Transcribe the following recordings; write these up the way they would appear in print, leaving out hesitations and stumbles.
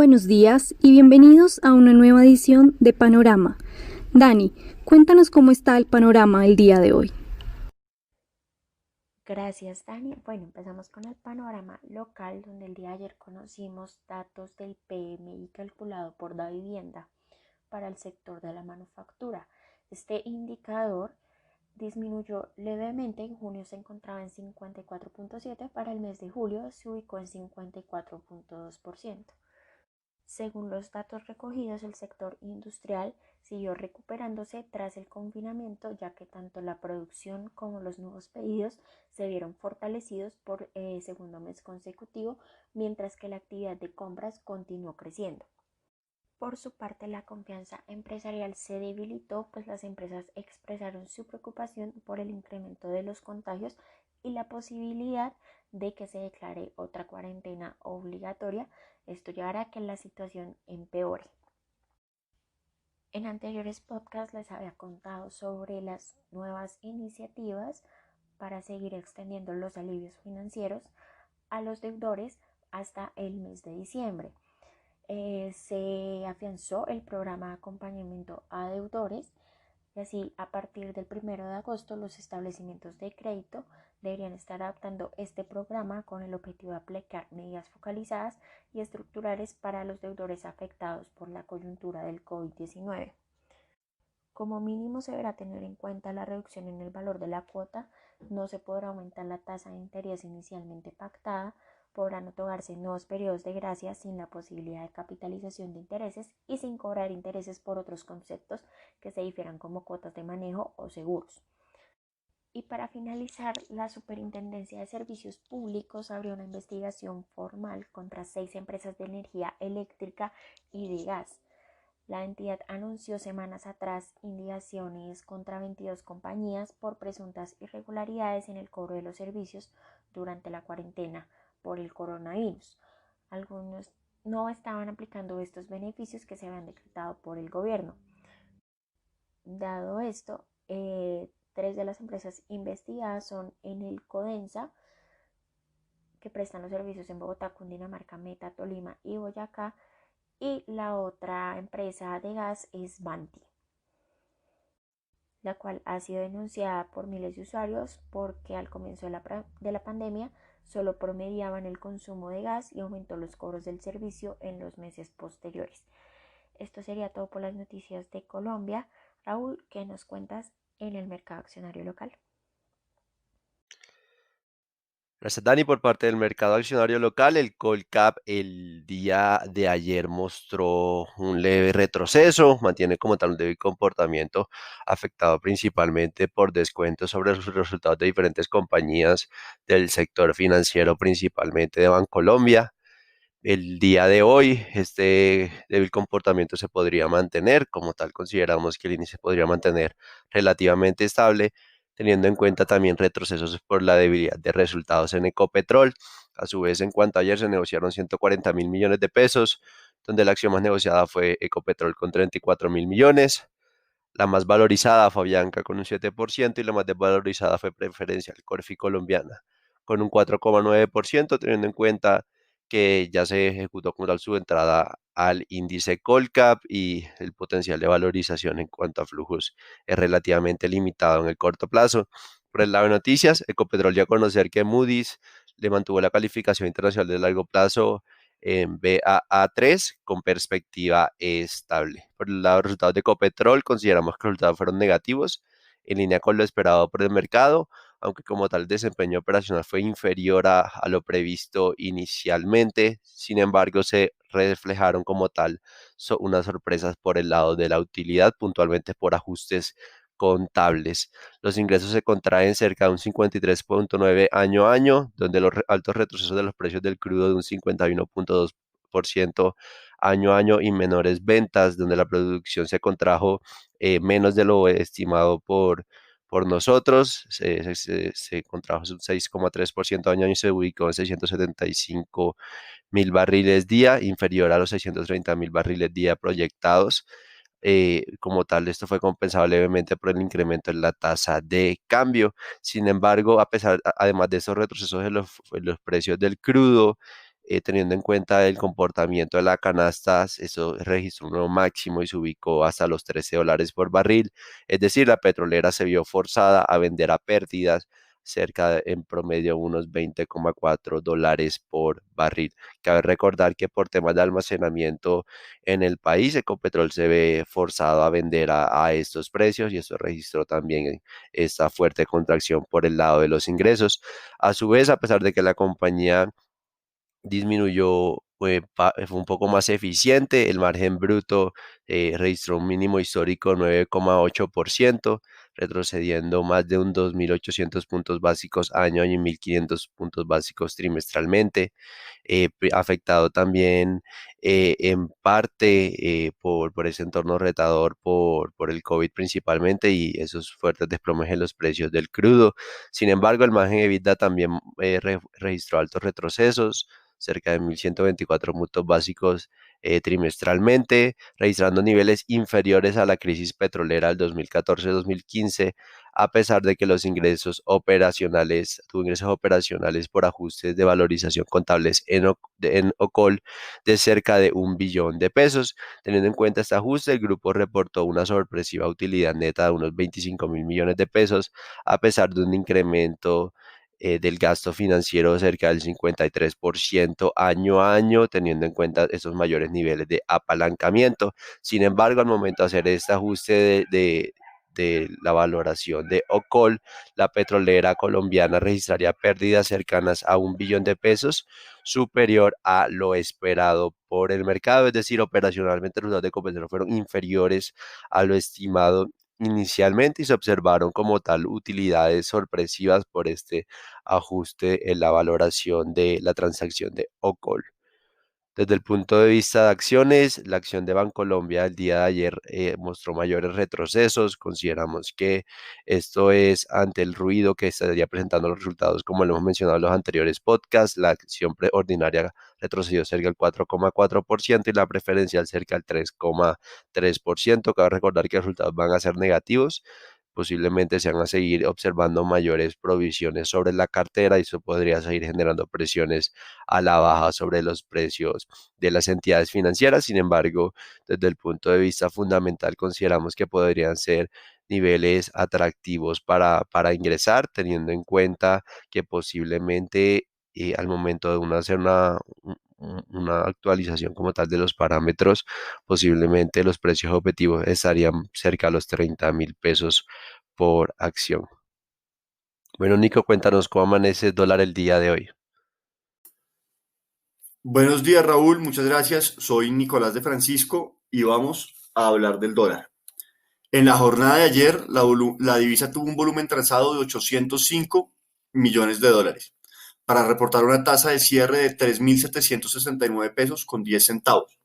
buenos días y bienvenidos a una nueva edición de Panorama. Dani, cuéntanos cómo está el panorama el día de hoy. Gracias, Dani. Bueno, empezamos con el panorama local, donde el día de ayer conocimos datos del PMI calculado por la vivienda para el sector de la manufactura. Este indicador disminuyó levemente, en junio se encontraba en 54.7, para el mes de julio se ubicó en 54.2%. Según los datos recogidos, el sector industrial siguió recuperándose tras el confinamiento, ya que tanto la producción como los nuevos pedidos se vieron fortalecidos por segundo mes consecutivo, mientras que la actividad de compras continuó creciendo. Por su parte, la confianza empresarial se debilitó, pues las empresas expresaron su preocupación por el incremento de los contagios y la posibilidad de que se declare otra cuarentena obligatoria. Esto llevará a que la situación empeore. En anteriores podcasts les había contado sobre las nuevas iniciativas para seguir extendiendo los alivios financieros a los deudores hasta el mes de diciembre. Se afianzó el programa de acompañamiento a deudores y así a partir del 1 de agosto los establecimientos de crédito deberían estar adaptando este programa con el objetivo de aplicar medidas focalizadas y estructurales para los deudores afectados por la coyuntura del COVID-19. Como mínimo se deberá tener en cuenta la reducción en el valor de la cuota, no se podrá aumentar la tasa de interés inicialmente pactada, podrán otorgarse nuevos periodos de gracia sin la posibilidad de capitalización de intereses y sin cobrar intereses por otros conceptos que se difieran como cuotas de manejo o seguros. Y para finalizar, la Superintendencia de Servicios Públicos abrió una investigación formal contra 6 empresas de energía eléctrica y de gas. La entidad anunció semanas atrás indagaciones contra 22 compañías por presuntas irregularidades en el cobro de los servicios durante la cuarentena por el coronavirus. Algunos no estaban aplicando estos beneficios que se habían decretado por el gobierno. Dado esto, 3 de las empresas investigadas son Enel Codensa, que prestan los servicios en Bogotá, Cundinamarca, Meta, Tolima y Boyacá, y la otra empresa de gas es Banti, la cual ha sido denunciada por miles de usuarios porque al comienzo de la pandemia solo promediaban el consumo de gas y aumentó los cobros del servicio en los meses posteriores. Esto sería todo por las noticias de Colombia. Raúl, ¿qué nos cuentas en el mercado accionario local? Gracias, Dani. Por parte del mercado accionario local, el Colcap el día de ayer mostró un leve retroceso, mantiene como tal un débil comportamiento afectado principalmente por descuentos sobre los resultados de diferentes compañías del sector financiero, principalmente de Bancolombia. El día de hoy, este débil comportamiento se podría mantener, como tal consideramos que el índice podría mantener relativamente estable, teniendo en cuenta también retrocesos por la debilidad de resultados en Ecopetrol. A su vez, en cuanto a ayer se negociaron 140.000 millones de pesos, donde la acción más negociada fue Ecopetrol con 34.000 millones, la más valorizada fue Avianca con un 7% y la más desvalorizada fue Preferencial Corfi Colombiana con un 4,9%, teniendo en cuenta que ya se ejecutó como tal su entrada al índice Colcap y el potencial de valorización en cuanto a flujos es relativamente limitado en el corto plazo. Por el lado de noticias, Ecopetrol dio a conocer que Moody's le mantuvo la calificación internacional de largo plazo en Baa3 con perspectiva estable. Por el lado de resultados de Ecopetrol, consideramos que los resultados fueron negativos, en línea con lo esperado por el mercado, aunque como tal el desempeño operacional fue inferior a lo previsto inicialmente. Sin embargo, se reflejaron como tal unas sorpresas por el lado de la utilidad, puntualmente por ajustes contables. Los ingresos se contraen cerca de un 53,9 año a año, donde los altos retrocesos de los precios del crudo de un 51,2% año a año y menores ventas, donde la producción se contrajo menos de lo estimado por nosotros, se contrajo un 6,3% año a año y se ubicó en 675.000 barriles día, inferior a los 630.000 barriles día proyectados. Como tal, esto fue compensado levemente por el incremento en la tasa de cambio. Sin embargo, además de esos retrocesos en los precios del crudo, teniendo en cuenta el comportamiento de la canasta, eso registró un nuevo máximo y se ubicó hasta los $13 por barril. Es decir, la petrolera se vio forzada a vender a pérdidas en promedio unos $20,4 por barril. Cabe recordar que por temas de almacenamiento en el país, Ecopetrol se ve forzado a vender a estos precios y eso registró también esta fuerte contracción por el lado de los ingresos. A su vez, a pesar de que la compañía disminuyó, fue un poco más eficiente. El margen bruto registró un mínimo histórico 9,8%, retrocediendo más de un 2.800 puntos básicos año y 1.500 puntos básicos trimestralmente, afectado también en parte por ese entorno retador por el COVID principalmente y esos fuertes desplomes en los precios del crudo. Sin embargo, el margen EBITDA también registró altos retrocesos, cerca de 1.124 puntos básicos trimestralmente, registrando niveles inferiores a la crisis petrolera del 2014-2015, a pesar de que tuvo ingresos operacionales por ajustes de valorización contables en OCOL de cerca de $1 billón. Teniendo en cuenta este ajuste, el grupo reportó una sorpresiva utilidad neta de unos 25.000 millones de pesos, a pesar de un incremento del gasto financiero cerca del 53% año a año, teniendo en cuenta esos mayores niveles de apalancamiento. Sin embargo, al momento de hacer este ajuste de la valoración de OCOL, la petrolera colombiana registraría pérdidas cercanas a $1 billón, superior a lo esperado por el mercado. Es decir, operacionalmente los resultados de Ecopetrol fueron inferiores a lo estimado inicialmente y se observaron como tal utilidades sorpresivas por este ajuste en la valoración de la transacción de OCOL. Desde el punto de vista de acciones, la acción de Bancolombia el día de ayer mostró mayores retrocesos. Consideramos que esto es ante el ruido que estaría presentando los resultados, como lo hemos mencionado en los anteriores podcasts. La acción ordinaria retrocedió cerca del 4,4% y la preferencial cerca del 3,3%. Cabe recordar que los resultados van a ser negativos. Posiblemente se van a seguir observando mayores provisiones sobre la cartera y eso podría seguir generando presiones a la baja sobre los precios de las entidades financieras. Sin embargo, desde el punto de vista fundamental, consideramos que podrían ser niveles atractivos para ingresar, teniendo en cuenta que posiblemente al momento de hacer una actualización como tal de los parámetros, posiblemente los precios objetivos estarían cerca a los 30.000 pesos por acción. Bueno, Nico, cuéntanos cómo amanece el dólar el día de hoy. Buenos días, Raúl, muchas gracias. Soy Nicolás de Francisco y vamos a hablar del dólar. En la jornada de ayer, la divisa tuvo un volumen transado de 805 millones de dólares para reportar una tasa de cierre de 3.769 pesos con 10 centavos,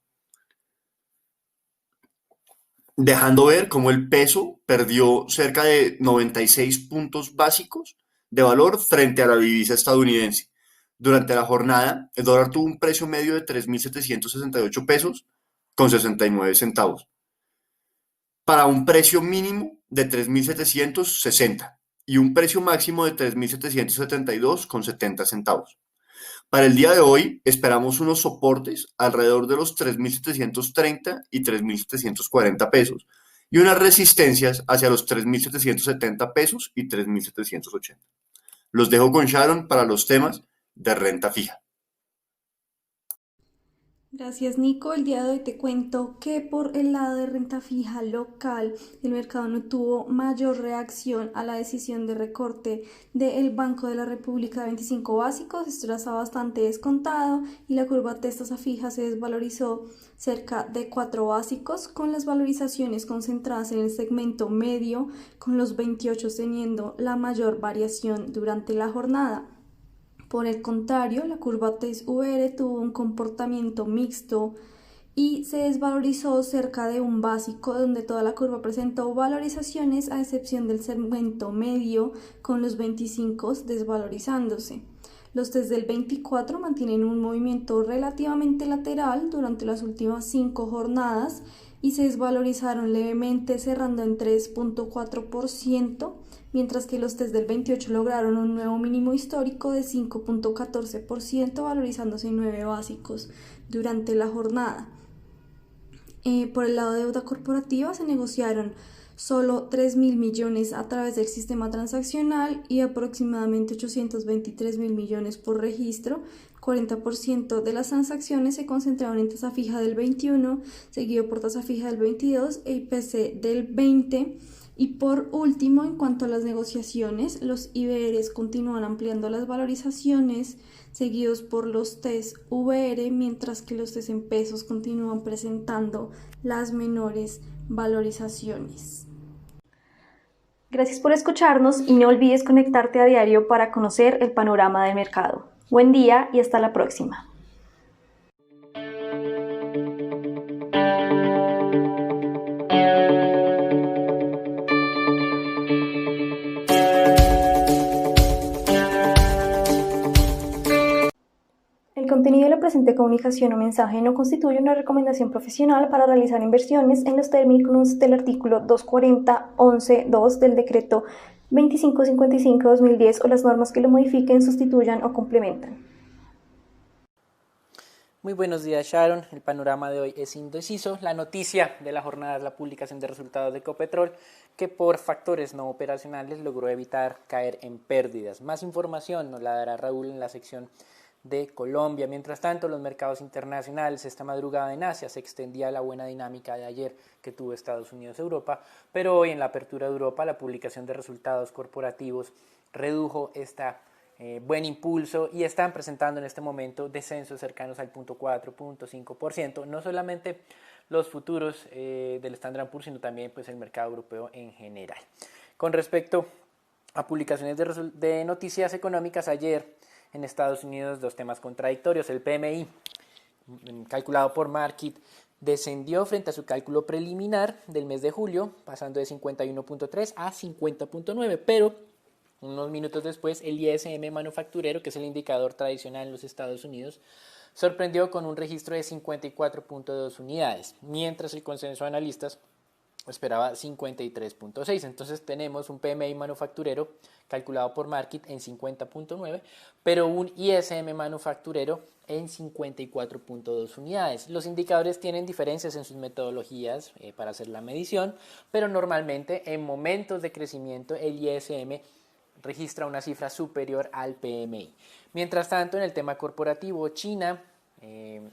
dejando ver cómo el peso perdió cerca de 96 puntos básicos de valor frente a la divisa estadounidense. Durante la jornada, el dólar tuvo un precio medio de 3.768 pesos con 69 centavos, para un precio mínimo de 3.760 y un precio máximo de 3.772 con 70 centavos. Para el día de hoy esperamos unos soportes alrededor de los 3.730 y 3.740 pesos y unas resistencias hacia los 3.770 pesos y 3.780. Los dejo con Sharon para los temas de renta fija. Gracias, Nico. El día de hoy te cuento que por el lado de renta fija local, el mercado no tuvo mayor reacción a la decisión de recorte del Banco de la República de 25 básicos. Esto ya está bastante descontado y la curva de tasa fija se desvalorizó cerca de 4 básicos, con las valorizaciones concentradas en el segmento medio, con los 28 teniendo la mayor variación durante la jornada. Por el contrario, la curva TES-VR tuvo un comportamiento mixto y se desvalorizó cerca de un básico, donde toda la curva presentó valorizaciones a excepción del segmento medio, con los 25 desvalorizándose. Los test del 24 mantienen un movimiento relativamente lateral durante las últimas 5 jornadas y se desvalorizaron levemente, cerrando en 3,4%, mientras que los test del 28 lograron un nuevo mínimo histórico de 5.14%, valorizándose en 9 básicos durante la jornada. Por el lado de deuda corporativa se negociaron solo 3.000 millones a través del sistema transaccional y aproximadamente 823.000 millones por registro. 40% de las transacciones se concentraron en tasa fija del 21, seguido por tasa fija del 22 e IPC del 20. Y por último, en cuanto a las negociaciones, los IBRs continúan ampliando las valorizaciones, seguidos por los TES VR, mientras que los TES en pesos continúan presentando las menores valorizaciones. Gracias por escucharnos y no olvides conectarte a diario para conocer el panorama del mercado. Buen día y hasta la próxima. El contenido de la presente comunicación o mensaje no constituye una recomendación profesional para realizar inversiones en los términos del artículo 240.11.2 del decreto 2555/2010 o las normas que lo modifiquen, sustituyan o complementan. Muy buenos días, Sharon. El panorama de hoy es indeciso. La noticia de la jornada es la publicación de resultados de Ecopetrol, que por factores no operacionales logró evitar caer en pérdidas. Más información nos la dará Raúl en la sección de Colombia. Mientras tanto, los mercados internacionales, esta madrugada en Asia se extendía la buena dinámica de ayer que tuvo Estados Unidos-Europa, pero hoy en la apertura de Europa la publicación de resultados corporativos redujo buen impulso y están presentando en este momento descensos cercanos al 0.4, 0.5%, no solamente los futuros del Standard & Poor's, sino también pues, el mercado europeo en general. Con respecto a publicaciones de noticias económicas, ayer en Estados Unidos dos temas contradictorios. El PMI, calculado por Markit, descendió frente a su cálculo preliminar del mes de julio, pasando de 51.3 a 50.9, pero unos minutos después el ISM manufacturero, que es el indicador tradicional en los Estados Unidos, sorprendió con un registro de 54.2 unidades, mientras el consenso de analistas esperaba 53.6. Entonces tenemos un PMI manufacturero calculado por Markit en 50.9, pero un ISM manufacturero en 54.2 unidades. Los indicadores tienen diferencias en sus metodologías para hacer la medición, pero normalmente en momentos de crecimiento el ISM registra una cifra superior al PMI. Mientras tanto, en el tema corporativo, China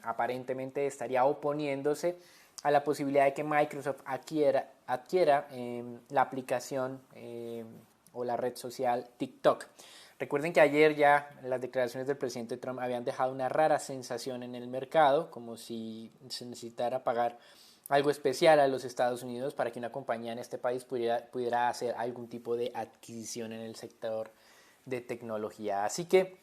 aparentemente estaría oponiéndose a la posibilidad de que Microsoft adquiera la aplicación o la red social TikTok. Recuerden que ayer ya las declaraciones del presidente Trump habían dejado una rara sensación en el mercado, como si se necesitara pagar algo especial a los Estados Unidos para que una compañía en este país pudiera hacer algún tipo de adquisición en el sector de tecnología. Así que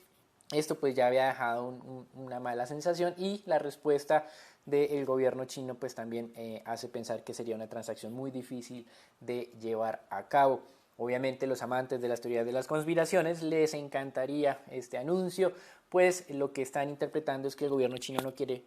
esto pues ya había dejado una mala sensación, y la respuesta del gobierno chino pues también hace pensar que sería una transacción muy difícil de llevar a cabo. Obviamente los amantes de las teorías de las conspiraciones les encantaría este anuncio, pues lo que están interpretando es que el gobierno chino no quiere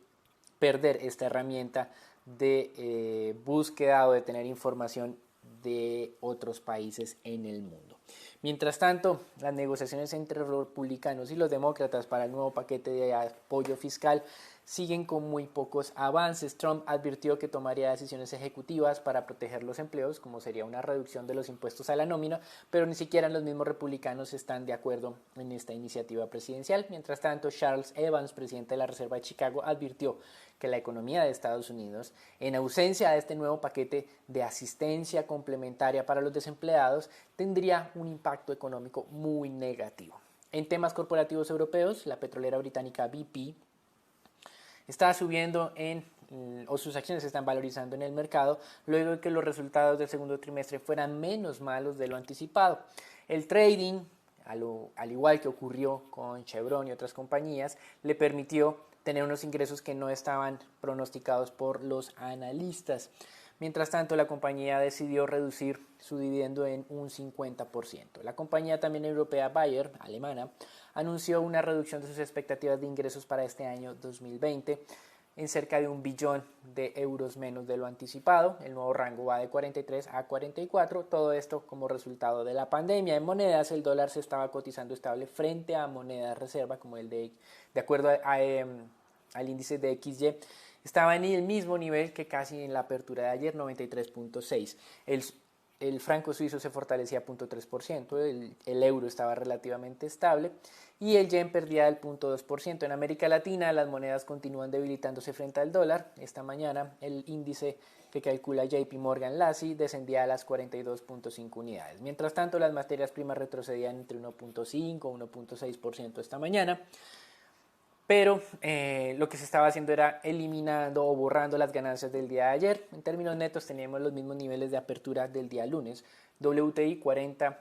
perder esta herramienta de búsqueda o de tener información de otros países en el mundo. Mientras tanto, las negociaciones entre los republicanos y los demócratas para el nuevo paquete de apoyo fiscal siguen con muy pocos avances. Trump advirtió que tomaría decisiones ejecutivas para proteger los empleos, como sería una reducción de los impuestos a la nómina, pero ni siquiera los mismos republicanos están de acuerdo en esta iniciativa presidencial. Mientras tanto, Charles Evans, presidente de la Reserva de Chicago, advirtió que la economía de Estados Unidos, en ausencia de este nuevo paquete de asistencia complementaria para los desempleados, tendría un impacto económico muy negativo. En temas corporativos europeos, la petrolera británica BP está subiendo o sus acciones se están valorizando en el mercado luego de que los resultados del segundo trimestre fueran menos malos de lo anticipado. El trading, al igual que ocurrió con Chevron y otras compañías, le permitió tener unos ingresos que no estaban pronosticados por los analistas. Mientras tanto, la compañía decidió reducir su dividendo en un 50%. La compañía también europea Bayer, alemana, anunció una reducción de sus expectativas de ingresos para este año 2020 en cerca de 1 billón de euros menos de lo anticipado. El nuevo rango va de 43 a 44, todo esto como resultado de la pandemia. En monedas, el dólar se estaba cotizando estable frente a monedas reserva, como el de acuerdo al índice de XY, estaba en el mismo nivel que casi en la apertura de ayer, 93.6. El franco suizo se fortalecía 0.3%, el euro estaba relativamente estable y el yen perdía el 0.2%. En América Latina las monedas continúan debilitándose frente al dólar. Esta mañana el índice que calcula JP Morgan Lassie descendía a las 42.5 unidades. Mientras tanto, las materias primas retrocedían entre 1.5 y 1.6% esta mañana. Pero lo que se estaba haciendo era eliminando o borrando las ganancias del día de ayer. En términos netos teníamos los mismos niveles de apertura del día lunes. WTI 40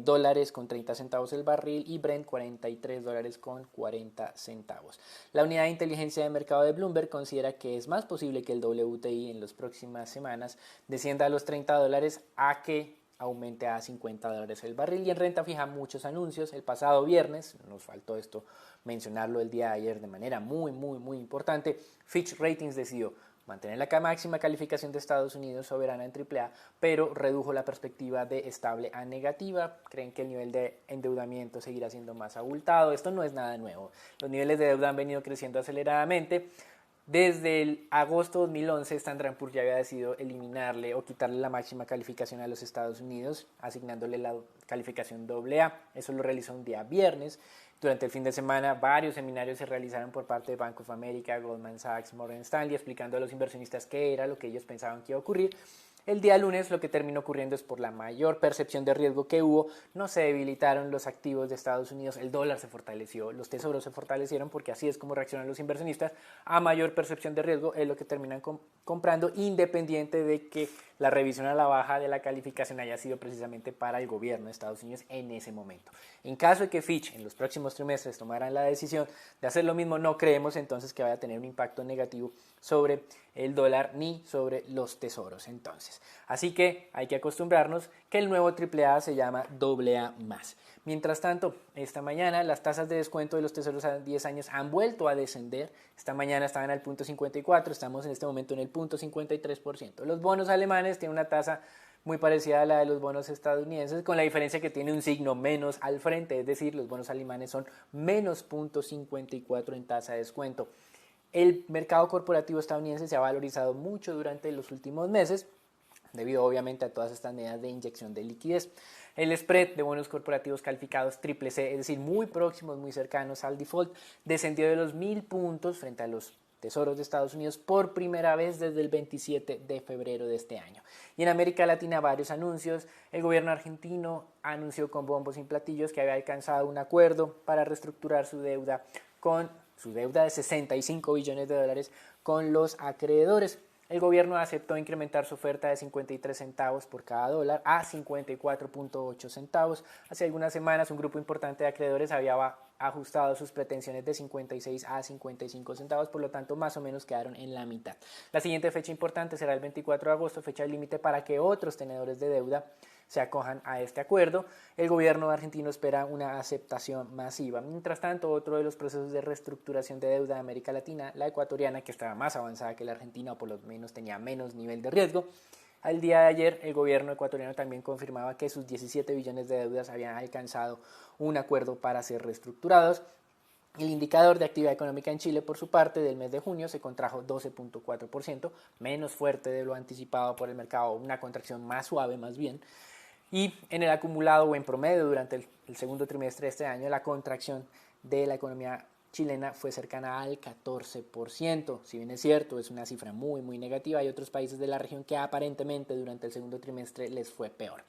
dólares con 30 centavos el barril y Brent 43 dólares con 40 centavos. La unidad de inteligencia de mercado de Bloomberg considera que es más posible que el WTI en las próximas semanas descienda a los 30 dólares a que aumente a 50 dólares el barril. Y en renta fija muchos anuncios. El pasado viernes, nos faltó esto mencionarlo el día de ayer de manera muy importante, Fitch Ratings decidió mantener la máxima calificación de Estados Unidos soberana en AAA, pero redujo la perspectiva de estable a negativa. Creen que el nivel de endeudamiento seguirá siendo más abultado. Esto no es nada nuevo. Los niveles de deuda han venido creciendo aceleradamente. Desde el agosto de 2011, Standard & Poor's ya había decidido eliminarle o quitarle la máxima calificación a los Estados Unidos, asignándole la calificación AA. Eso lo realizó un día viernes. Durante el fin de semana, varios seminarios se realizaron por parte de Bank of America, Goldman Sachs, Morgan Stanley, explicando a los inversionistas qué era lo que ellos pensaban que iba a ocurrir. El día lunes lo que terminó ocurriendo es por la mayor percepción de riesgo que hubo, no se debilitaron los activos de Estados Unidos, el dólar se fortaleció, los tesoros se fortalecieron porque así es como reaccionan los inversionistas a mayor percepción de riesgo, es lo que terminan comprando independiente de que la revisión a la baja de la calificación haya sido precisamente para el gobierno de Estados Unidos en ese momento. En caso de que Fitch en los próximos trimestres tomaran la decisión de hacer lo mismo, no creemos entonces que vaya a tener un impacto negativo sobre el dólar ni sobre los tesoros entonces. Así que hay que acostumbrarnos que el nuevo AAA se llama AA+. Mientras tanto, esta mañana las tasas de descuento de los tesoros a 10 años han vuelto a descender. Esta mañana estaban al 0.54, estamos en este momento en el 0.53%. Los bonos alemanes tienen una tasa muy parecida a la de los bonos estadounidenses, con la diferencia que tiene un signo menos al frente, es decir, los bonos alemanes son menos 0.54 en tasa de descuento. El mercado corporativo estadounidense se ha valorizado mucho durante los últimos meses, debido obviamente a todas estas medidas de inyección de liquidez. El spread de bonos corporativos calificados CCC, es decir, muy próximos, muy cercanos al default, descendió de los 1.000 puntos frente a los tesoros de Estados Unidos por primera vez desde el 27 de febrero de este año. Y en América Latina varios anuncios. El gobierno argentino anunció con bombos y platillos que había alcanzado un acuerdo para reestructurar su deuda de 65 billones de dólares con los acreedores. El gobierno aceptó incrementar su oferta de 53 centavos por cada dólar a 54.8 centavos. Hace algunas semanas un grupo importante de acreedores había ajustado sus pretensiones de 56 a 55 centavos, por lo tanto más o menos quedaron en la mitad. La siguiente fecha importante será el 24 de agosto, fecha límite para que otros tenedores de deuda se acojan a este acuerdo. El gobierno argentino espera una aceptación masiva. Mientras tanto, otro de los procesos de reestructuración de deuda de América Latina, la ecuatoriana, que estaba más avanzada que la argentina, o por lo menos tenía menos nivel de riesgo, al día de ayer el gobierno ecuatoriano también confirmaba que sus 17 billones de deudas habían alcanzado un acuerdo para ser reestructurados. El indicador de actividad económica en Chile, por su parte, del mes de junio se contrajo 12.4%, menos fuerte de lo anticipado por el mercado, una contracción más suave más bien. Y en el acumulado o en promedio durante el segundo trimestre de este año, la contracción de la economía chilena fue cercana al 14%. Si bien es cierto, es una cifra muy negativa, hay otros países de la región que aparentemente durante el segundo trimestre les fue peor.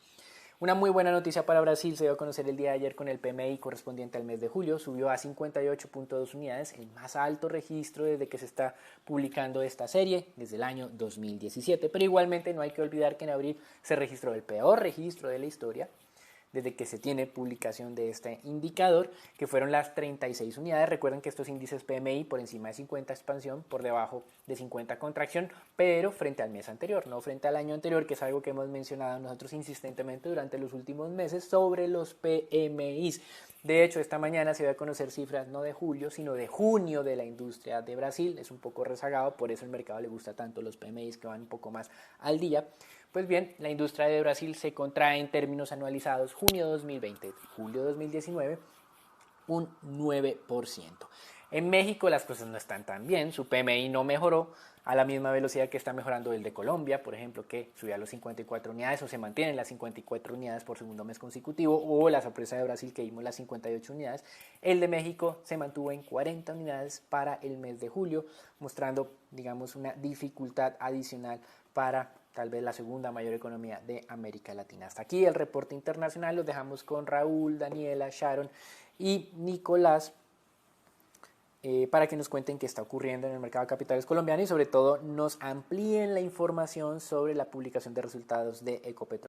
Una muy buena noticia para Brasil se dio a conocer el día de ayer con el PMI correspondiente al mes de julio, subió a 58.2 unidades, el más alto registro desde que se está publicando esta serie, desde el año 2017, pero igualmente no hay que olvidar que en abril se registró el peor registro de la historia, desde que se tiene publicación de este indicador, que fueron las 36 unidades. Recuerden que estos índices PMI por encima de 50 expansión, por debajo de 50 contracción, pero frente al mes anterior, no frente al año anterior, que es algo que hemos mencionado nosotros insistentemente durante los últimos meses sobre los PMIs. De hecho, esta mañana se va a conocer cifras no de julio, sino de junio de la industria de Brasil. Es un poco rezagado, por eso el mercado le gusta tanto los PMIs que van un poco más al día. Pues bien, la industria de Brasil se contrae en términos anualizados junio 2020, julio 2019, un 9%. En México las cosas no están tan bien, su PMI no mejoró a la misma velocidad que está mejorando el de Colombia, por ejemplo, que subió a los 54 unidades o se mantiene en las 54 unidades por segundo mes consecutivo, o la sorpresa de Brasil que vimos las 58 unidades. El de México se mantuvo en 40 unidades para el mes de julio, mostrando, digamos, una dificultad adicional para tal vez la segunda mayor economía de América Latina. Hasta aquí el reporte internacional, los dejamos con Raúl, Daniela, Sharon y Nicolás para que nos cuenten qué está ocurriendo en el mercado de capitales colombiano y sobre todo nos amplíen la información sobre la publicación de resultados de Ecopetrol.